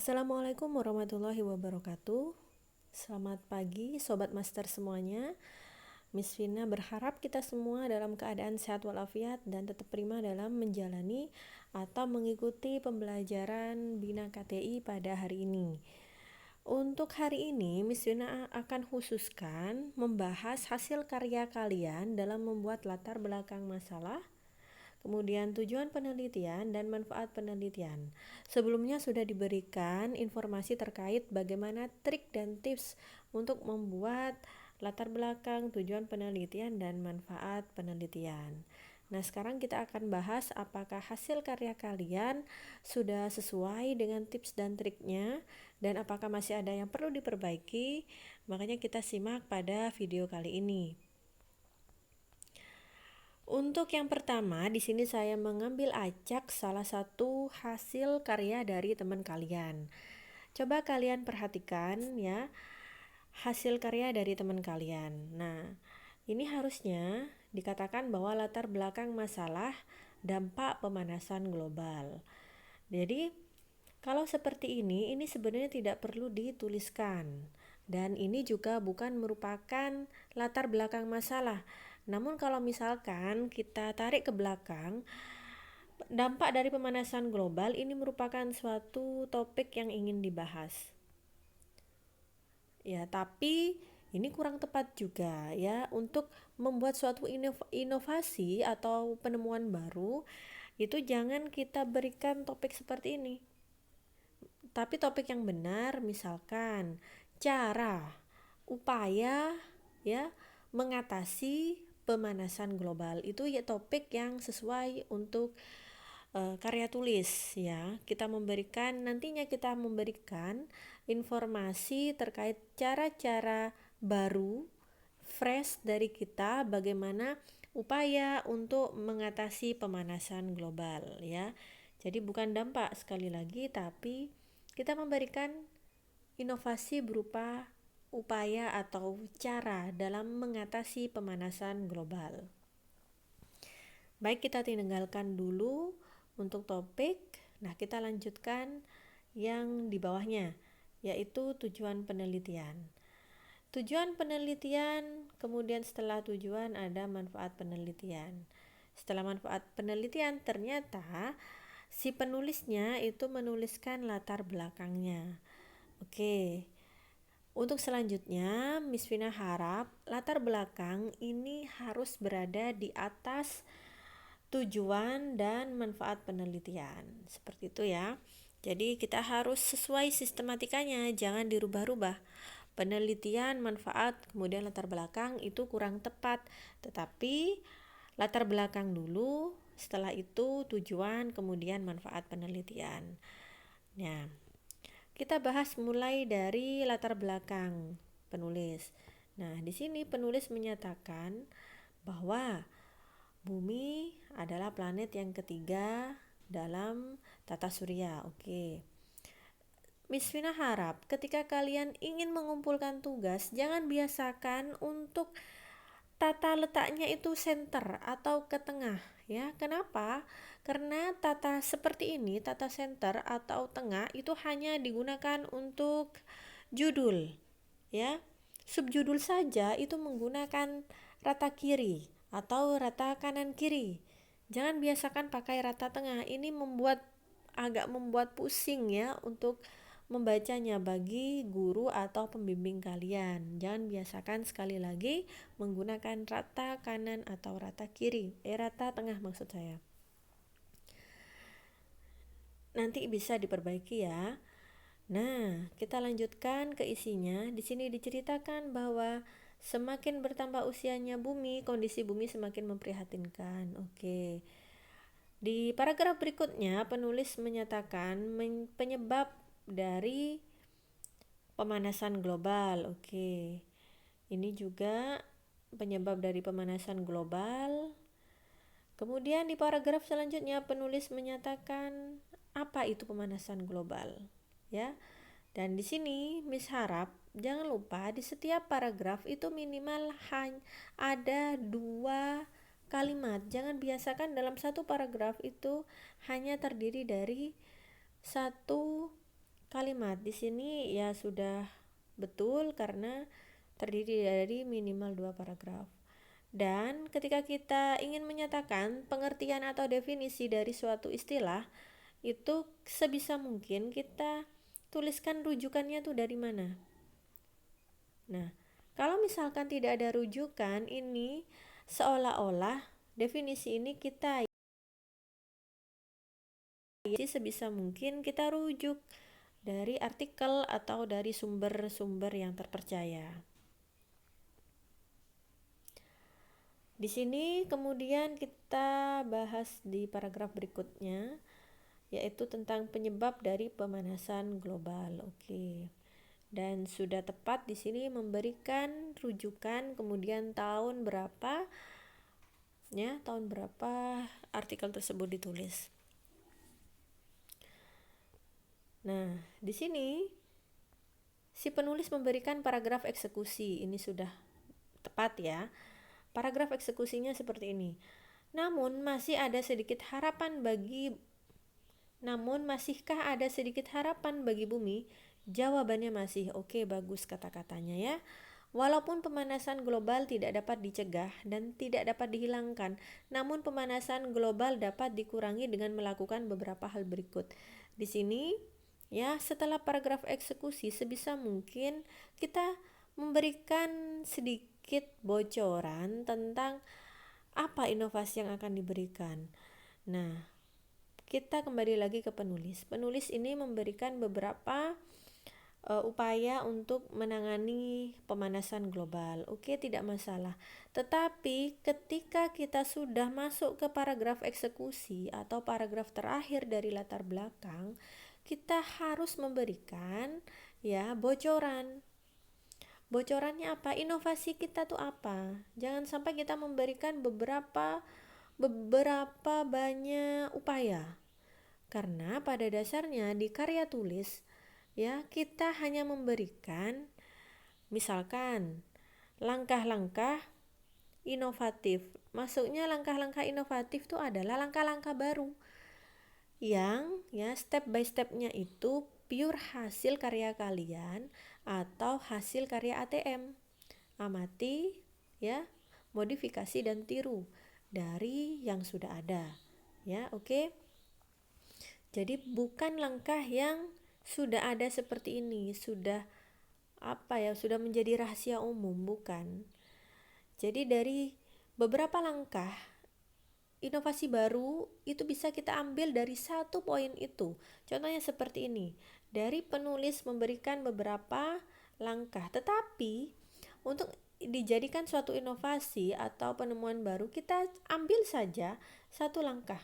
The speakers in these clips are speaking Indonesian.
Assalamualaikum warahmatullahi wabarakatuh. Selamat pagi Sobat Master semuanya. Miss Vina berharap kita semua dalam keadaan sehat walafiat dan tetap prima dalam menjalani atau mengikuti pembelajaran Bina KTI pada hari ini. Untuk hari ini, Miss Vina akan khususkan membahas hasil karya kalian dalam membuat latar belakang masalah, kemudian tujuan penelitian dan manfaat penelitian. Sebelumnya sudah diberikan informasi terkait bagaimana trik dan tips untuk membuat latar belakang, tujuan penelitian, dan manfaat penelitian. Nah, sekarang kita akan bahas apakah hasil karya kalian sudah sesuai dengan tips dan triknya dan apakah masih ada yang perlu diperbaiki. Makanya kita simak pada video kali ini. Untuk yang pertama, di sini saya mengambil acak salah satu hasil karya dari teman kalian. Coba kalian perhatikan ya, hasil karya dari teman kalian. Nah, ini harusnya dikatakan bahwa latar belakang masalah dampak pemanasan global. Jadi, kalau seperti ini sebenarnya tidak perlu dituliskan. Dan ini juga bukan merupakan latar belakang masalah. Namun kalau misalkan kita tarik ke belakang, dampak dari pemanasan global ini merupakan suatu topik yang ingin dibahas. Ya, tapi ini kurang tepat juga ya untuk membuat suatu inovasi atau penemuan baru. Itu jangan kita berikan topik seperti ini. Tapi topik yang benar misalkan cara, upaya ya mengatasi pemanasan global. Itu ya topik yang sesuai untuk karya tulis ya. Nantinya kita memberikan informasi terkait cara-cara baru fresh dari kita bagaimana upaya untuk mengatasi pemanasan global ya. Jadi bukan dampak sekali lagi, tapi kita memberikan inovasi berupa upaya atau cara dalam mengatasi pemanasan global. Baik, kita tinggalkan dulu untuk topik. Nah, kita lanjutkan yang di bawahnya, yaitu tujuan penelitian. Tujuan penelitian, kemudian setelah tujuan ada manfaat penelitian. Setelah manfaat penelitian, ternyata si penulisnya itu menuliskan latar belakangnya. Oke. Untuk selanjutnya, Miss Vina harap latar belakang ini harus berada di atas tujuan dan manfaat penelitian. Seperti itu ya. Jadi kita harus sesuai sistematikanya, jangan dirubah-rubah. Penelitian, manfaat, kemudian latar belakang itu kurang tepat. Tetapi latar belakang dulu, setelah itu tujuan, kemudian manfaat penelitian. Nah, kita bahas mulai dari latar belakang penulis. Nah, di sini penulis menyatakan bahwa Bumi adalah planet yang ketiga dalam tata surya. Oke. Miss Vina harap ketika kalian ingin mengumpulkan tugas, jangan biasakan untuk tata letaknya itu center atau ke tengah ya. Kenapa? Karena tata seperti ini, tata center atau tengah itu hanya digunakan untuk judul ya. Subjudul saja itu menggunakan rata kiri atau rata kanan kiri. Jangan biasakan pakai rata tengah. Ini agak membuat pusing ya untuk membacanya bagi guru atau pembimbing kalian. Jangan biasakan sekali lagi menggunakan rata kanan atau rata kiri. Rata tengah maksud saya. Nanti bisa diperbaiki ya. Nah, kita lanjutkan ke isinya. Di sini diceritakan bahwa semakin bertambah usianya bumi, kondisi bumi semakin memprihatinkan. Oke. Di paragraf berikutnya, penulis menyatakan penyebab dari pemanasan global. Oke. Ini juga penyebab dari pemanasan global. Kemudian di paragraf selanjutnya penulis menyatakan apa itu pemanasan global, ya. Dan di sini Miss harap jangan lupa di setiap paragraf itu minimal ada 2 kalimat. Jangan biasakan dalam satu paragraf itu hanya terdiri dari 1 kalimat di sini ya sudah betul karena terdiri dari minimal 2 paragraf. Dan ketika kita ingin menyatakan pengertian atau definisi dari suatu istilah, itu sebisa mungkin kita tuliskan rujukannya tuh dari mana. Nah, kalau misalkan tidak ada rujukan, ini seolah-olah definisi ini kita sebisa mungkin kita rujuk dari artikel atau dari sumber-sumber yang terpercaya. Di sini kemudian kita bahas di paragraf berikutnya, yaitu tentang penyebab dari pemanasan global. Oke. Dan sudah tepat di sini memberikan rujukan kemudian tahun berapa artikel tersebut ditulis. Nah, di sini si penulis memberikan paragraf eksekusi. Ini sudah tepat ya. Paragraf eksekusinya seperti ini. Masihkah ada sedikit harapan bagi bumi? Jawabannya masih. Oke, bagus kata-katanya ya. Walaupun pemanasan global tidak dapat dicegah dan tidak dapat dihilangkan, namun pemanasan global dapat dikurangi dengan melakukan beberapa hal berikut. Di sini ya, setelah paragraf eksekusi sebisa mungkin kita memberikan sedikit bocoran tentang apa inovasi yang akan diberikan. Nah, kita kembali lagi ke penulis. Penulis ini memberikan beberapa upaya untuk menangani pemanasan global. Oke, tidak masalah. Tetapi ketika kita sudah masuk ke paragraf eksekusi atau paragraf terakhir dari latar belakang, kita harus memberikan ya bocoran. Bocorannya apa? Inovasi kita tuh apa? Jangan sampai kita memberikan beberapa banyak upaya. Karena pada dasarnya di karya tulis ya kita hanya memberikan misalkan langkah-langkah inovatif. Maksudnya langkah-langkah inovatif itu adalah langkah-langkah baru yang ya step by stepnya itu pure hasil karya kalian atau hasil karya ATM. Amati ya, modifikasi dan tiru dari yang sudah ada ya. Oke. Jadi bukan langkah yang sudah ada seperti ini, sudah menjadi rahasia umum, bukan. Jadi dari beberapa langkah inovasi baru itu bisa kita ambil dari satu poin itu. Contohnya seperti ini. Dari penulis memberikan beberapa langkah, tetapi untuk dijadikan suatu inovasi atau penemuan baru, kita ambil saja satu langkah.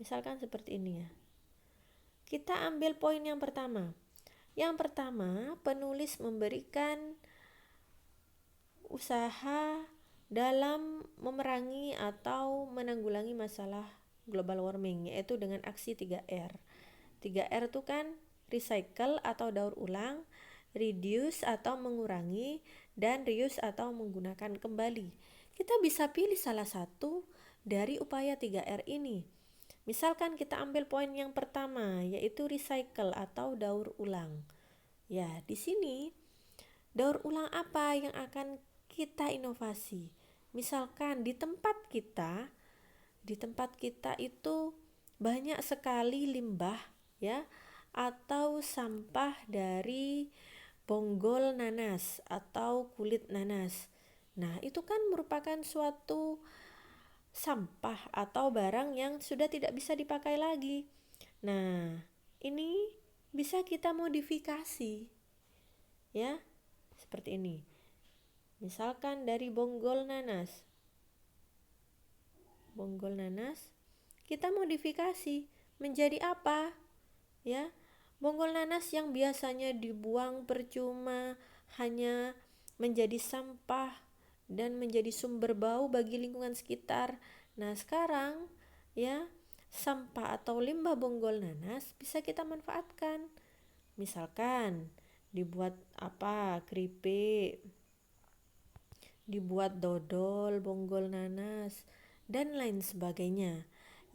Misalkan seperti ini ya. Kita ambil poin yang pertama. Yang pertama, penulis memberikan usaha dalam memerangi atau menanggulangi masalah global warming, yaitu dengan aksi 3R. 3R itu kan recycle atau daur ulang, reduce atau mengurangi, dan reuse atau menggunakan kembali. Kita bisa pilih salah satu dari upaya 3R ini. Misalkan kita ambil poin yang pertama, yaitu recycle atau daur ulang. Ya, di sini daur ulang apa yang akan kita inovasi? Misalkan di tempat kita itu banyak sekali limbah ya atau sampah dari bonggol nanas atau kulit nanas. Nah, itu kan merupakan suatu sampah atau barang yang sudah tidak bisa dipakai lagi. Nah, ini bisa kita modifikasi ya, seperti ini. Misalkan dari bonggol nanas, kita modifikasi menjadi apa ya? Bonggol nanas yang biasanya dibuang percuma hanya menjadi sampah dan menjadi sumber bau bagi lingkungan sekitar. Nah, sekarang ya sampah atau limbah bonggol nanas bisa kita manfaatkan. Misalkan dibuat keripik, dibuat dodol bonggol nanas dan lain sebagainya.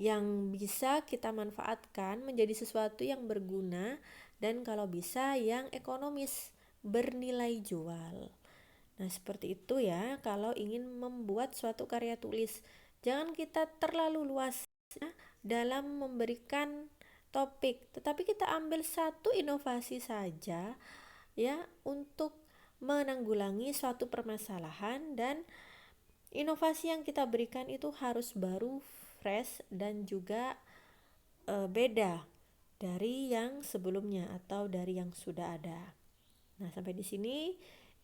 yang bisa kita manfaatkan menjadi sesuatu yang berguna dan kalau bisa yang ekonomis, bernilai jual. Nah, seperti itu ya kalau ingin membuat suatu karya tulis. Jangan kita terlalu luas dalam memberikan topik, tetapi kita ambil satu inovasi saja ya untuk menanggulangi suatu permasalahan, dan inovasi yang kita berikan itu harus baru, fresh, dan juga beda dari yang sebelumnya atau dari yang sudah ada. Nah, sampai di sini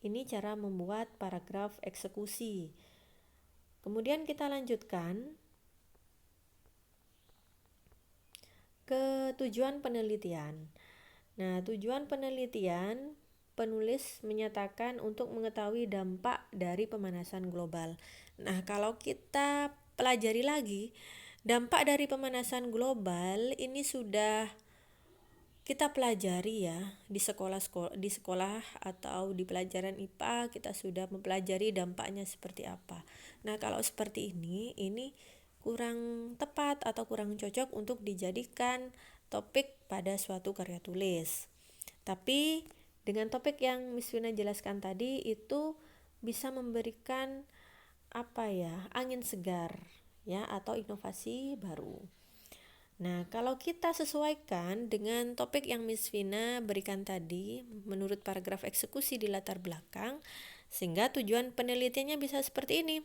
ini cara membuat paragraf eksekusi. Kemudian kita lanjutkan ke tujuan penelitian. Nah, tujuan penelitian, penulis menyatakan untuk mengetahui dampak dari pemanasan global. Nah, kalau kita pelajari lagi, dampak dari pemanasan global ini sudah kita pelajari ya di sekolah atau di pelajaran IPA kita sudah mempelajari dampaknya seperti apa. Nah, kalau seperti ini kurang tepat atau kurang cocok untuk dijadikan topik pada suatu karya tulis. Tapi dengan topik yang Miss Wina jelaskan tadi itu bisa memberikan angin segar ya atau inovasi baru. Nah, kalau kita sesuaikan dengan topik yang Miss Vina berikan tadi, menurut paragraf eksekusi di latar belakang, sehingga tujuan penelitiannya bisa seperti ini.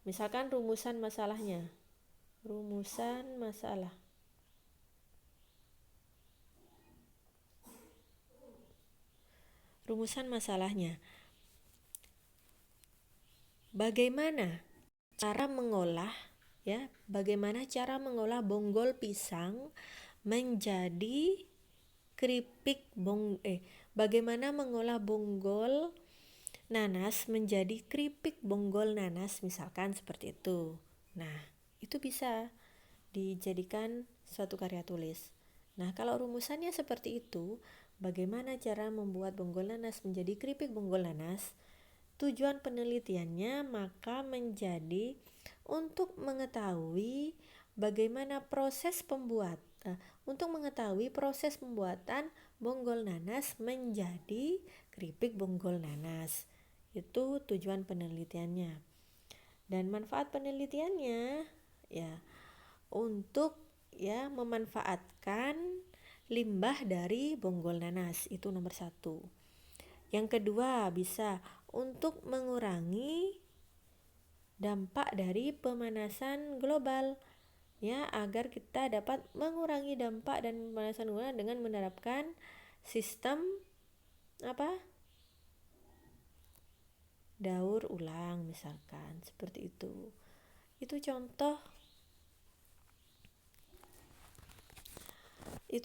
Misalkan rumusan masalahnya. Rumusan masalah. Rumusan masalahnya. Bagaimana cara mengolah bagaimana cara mengolah bonggol pisang menjadi bagaimana mengolah bonggol nanas menjadi keripik bonggol nanas, misalkan seperti itu. Nah, itu bisa dijadikan suatu karya tulis. Nah, kalau rumusannya seperti itu, bagaimana cara membuat bonggol nanas menjadi keripik bonggol nanas? Tujuan penelitiannya maka menjadi untuk mengetahui bagaimana untuk mengetahui proses pembuatan bonggol nanas menjadi keripik bonggol nanas. Itu tujuan penelitiannya. Dan manfaat penelitiannya ya untuk memanfaatkan limbah dari bonggol nanas, itu nomor 1. Yang kedua, bisa untuk mengurangi dampak dari pemanasan global ya, agar kita dapat mengurangi dampak dan pemanasan global dengan menerapkan sistem daur ulang, misalkan seperti itu. Itu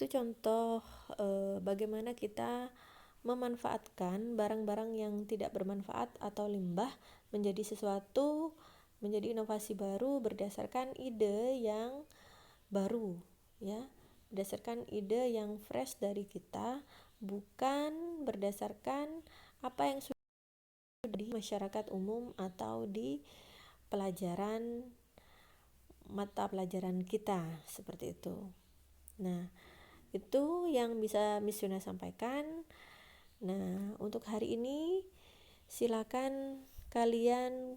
contoh bagaimana kita memanfaatkan barang-barang yang tidak bermanfaat atau limbah menjadi inovasi baru berdasarkan ide yang baru ya, berdasarkan ide yang fresh dari kita, bukan berdasarkan apa yang sudah di masyarakat umum atau di mata pelajaran kita, seperti itu. Nah, itu yang bisa Miss Yuna sampaikan. Nah, untuk hari ini silakan kalian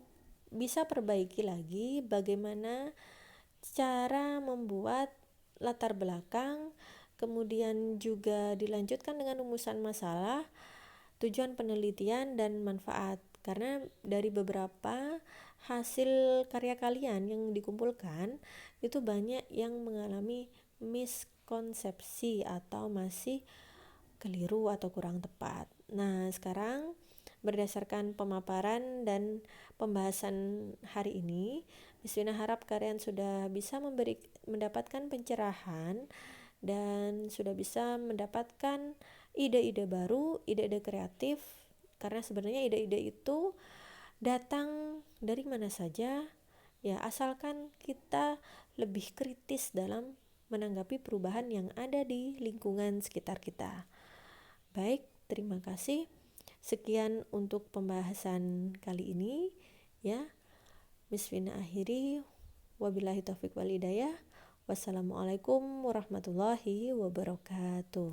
bisa perbaiki lagi bagaimana cara membuat latar belakang, kemudian juga dilanjutkan dengan rumusan masalah, tujuan penelitian, dan manfaat. Karena dari beberapa hasil karya kalian yang dikumpulkan itu banyak yang mengalami miskonsepsi atau masih keliru atau kurang tepat. Nah, sekarang berdasarkan pemaparan dan pembahasan hari ini, Miss Wina harap kalian sudah bisa mendapatkan pencerahan dan sudah bisa mendapatkan ide-ide baru, ide-ide kreatif, karena sebenarnya ide-ide itu datang dari mana saja ya, asalkan kita lebih kritis dalam menanggapi perubahan yang ada di lingkungan sekitar kita. Baik, terima kasih. Sekian untuk pembahasan kali ini ya. Bismillah akhiri, wabillahi taufiq wal hidayah. Wassalamualaikum warahmatullahi wabarakatuh.